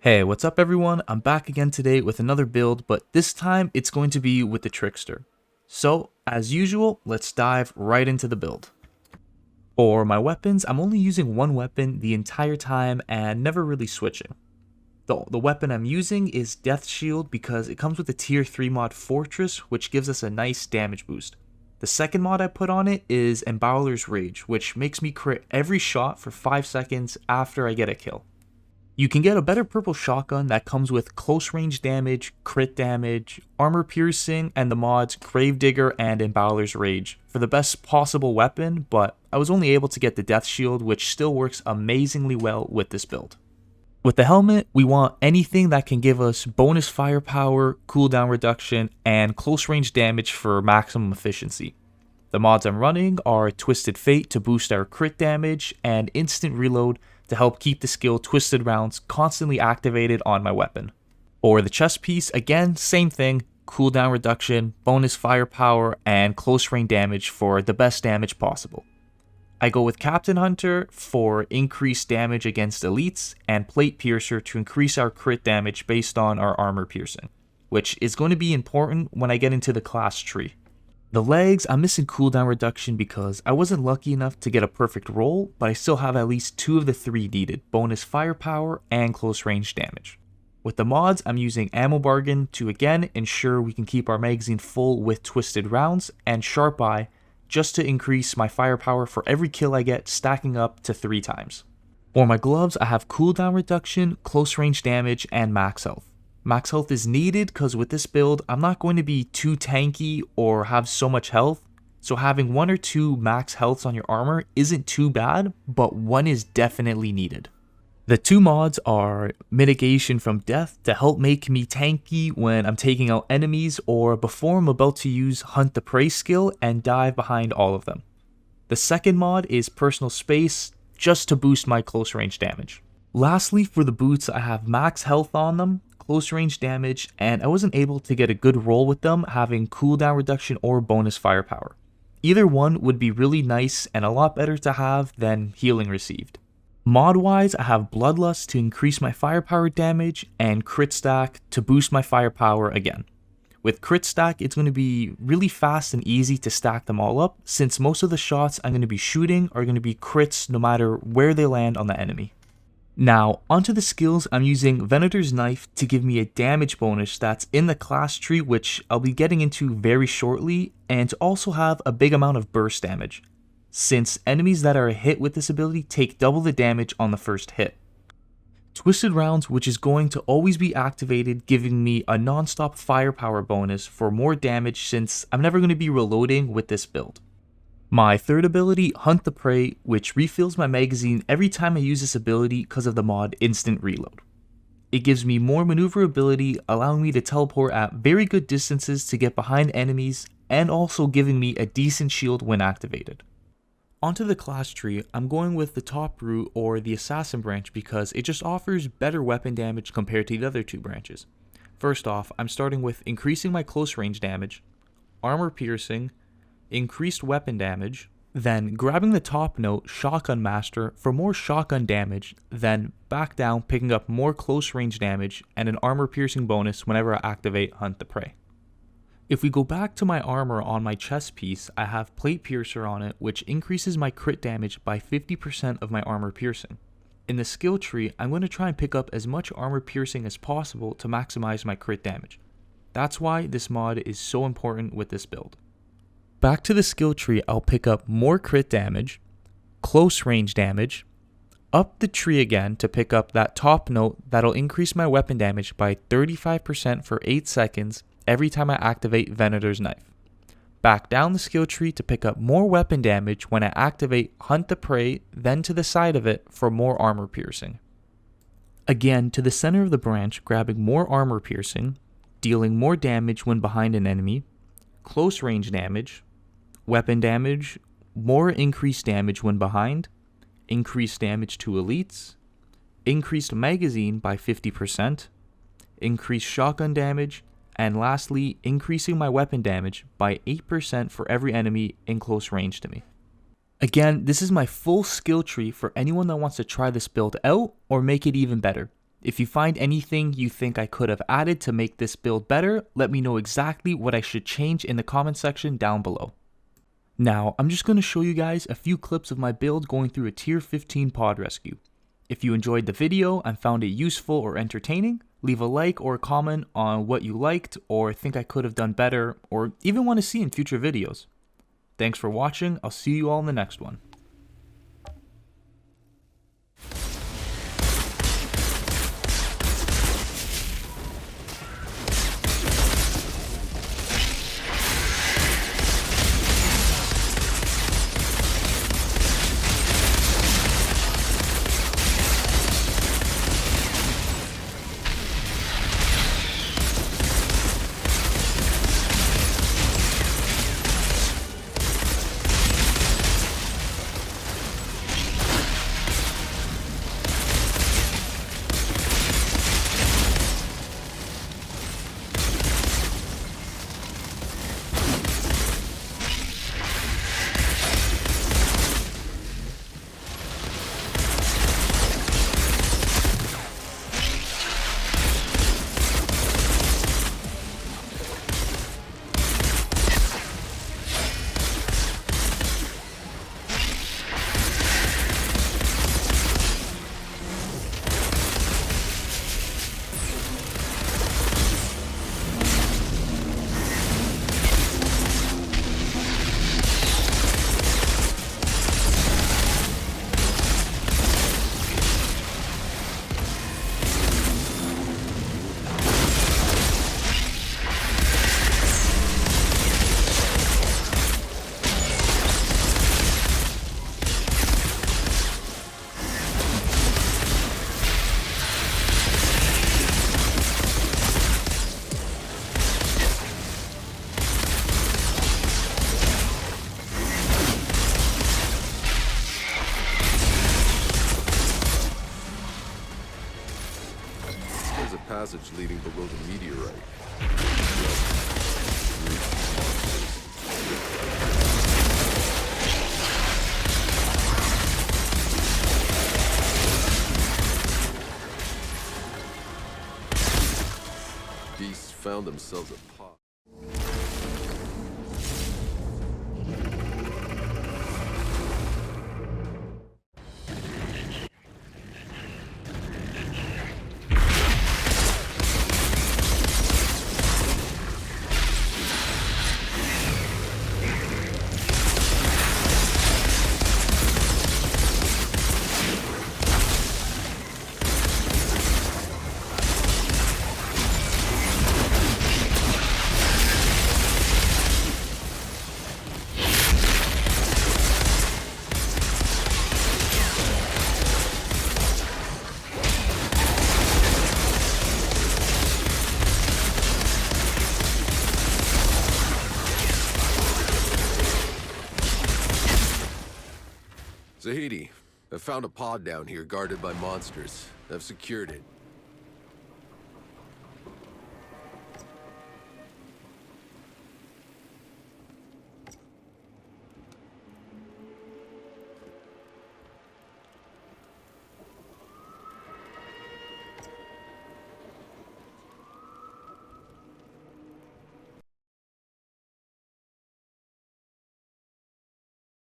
Hey, what's up everyone? I'm back again today with another build, but this time it's going to be with the Trickster. So, as usual, let's dive right into the build. For my weapons, I'm only using one weapon the entire time and never really switching. The weapon I'm using is Death Shield because it comes with the tier 3 mod Fortress, which gives us a nice damage boost. The second mod I put on it is Embowler's Rage, which makes me crit every shot for 5 seconds after I get a kill. You can get a better purple shotgun that comes with close range damage, crit damage, armor piercing, and the mods Gravedigger and Embowler's Rage for the best possible weapon, but I was only able to get the Death Shield, which still works amazingly well with this build. With the helmet, we want anything that can give us bonus firepower, cooldown reduction, and close range damage for maximum efficiency. The mods I'm running are Twisted Fate to boost our crit damage, and Instant Reload to help keep the skill Twisted Rounds constantly activated on my weapon. For the chest piece, again, same thing, cooldown reduction, bonus firepower, and close range damage for the best damage possible. I go with Captain Hunter for increased damage against elites, and Plate Piercer to increase our crit damage based on our armor piercing, which is going to be important when I get into the class tree. The legs, I'm missing cooldown reduction because I wasn't lucky enough to get a perfect roll, but I still have at least 2 of the 3 needed, bonus firepower and close range damage. With the mods, I'm using Ammo Bargain to again ensure we can keep our magazine full with twisted rounds, and Sharp Eye just to increase my firepower for every kill I get, stacking up to 3 times. For my gloves, I have cooldown reduction, close range damage, and max health. Max health is needed because with this build, I'm not going to be too tanky or have so much health, so having 1 or 2 max healths on your armor isn't too bad, but 1 is definitely needed. The 2 mods are Mitigation from Death to help make me tanky when I'm taking out enemies or before I'm about to use Hunt the Prey skill and dive behind all of them. The second mod is Personal Space just to boost my close range damage. Lastly, for the boots, I have max health on them, close range damage, and I wasn't able to get a good roll with them having cooldown reduction or bonus firepower. Either one would be really nice and a lot better to have than healing received. Mod wise, I have Bloodlust to increase my firepower damage and Crit Stack to boost my firepower again. With Crit Stack, it's going to be really fast and easy to stack them all up since most of the shots I'm going to be shooting are going to be crits no matter where they land on the enemy. Now, onto the skills, I'm using Venator's Knife to give me a damage bonus that's in the class tree, which I'll be getting into very shortly, and to also have a big amount of burst damage, since enemies that are hit with this ability take double the damage on the first hit. Twisted Rounds, which is going to always be activated, giving me a non-stop firepower bonus for more damage since I'm never going to be reloading with this build. My third ability, Hunt the Prey, which refills my magazine every time I use this ability because of the mod Instant Reload. It gives me more maneuverability, allowing me to teleport at very good distances to get behind enemies, and also giving me a decent shield when activated. Onto the class tree, I'm going with the top route or the Assassin branch because it just offers better weapon damage compared to the other 2 branches. First off, I'm starting with increasing my close range damage, armor piercing, increased weapon damage, then grabbing the top note Shotgun Master for more shotgun damage, then back down picking up more close range damage and an armor piercing bonus whenever I activate Hunt the Prey. If we go back to my armor on my chest piece, I have Plate Piercer on it, which increases my crit damage by 50% of my armor piercing. In the skill tree, I'm going to try and pick up as much armor piercing as possible to maximize my crit damage. That's why this mod is so important with this build. Back to the skill tree, I'll pick up more crit damage, close range damage, up the tree again to pick up that top note that'll increase my weapon damage by 35% for 8 seconds every time I activate Venator's Knife. Back down the skill tree to pick up more weapon damage when I activate Hunt the Prey, then to the side of it for more armor piercing. Again, to the center of the branch, grabbing more armor piercing, dealing more damage when behind an enemy, close range damage, weapon damage, more increased damage when behind, increased damage to elites, increased magazine by 50%, increased shotgun damage, and lastly, increasing my weapon damage by 8% for every enemy in close range to me. Again, this is my full skill tree for anyone that wants to try this build out or make it even better. If you find anything you think I could have added to make this build better, let me know exactly what I should change in the comment section down below. Now, I'm just going to show you guys a few clips of my build going through a tier 15 pod rescue. If you enjoyed the video and found it useful or entertaining, leave a like or a comment on what you liked or think I could have done better or even want to see in future videos. Thanks for watching, I'll see you all in the next one. There's a passage leading below the meteorite. Beasts found themselves a pot. Zahidi, I found a pod down here guarded by monsters. I've secured it.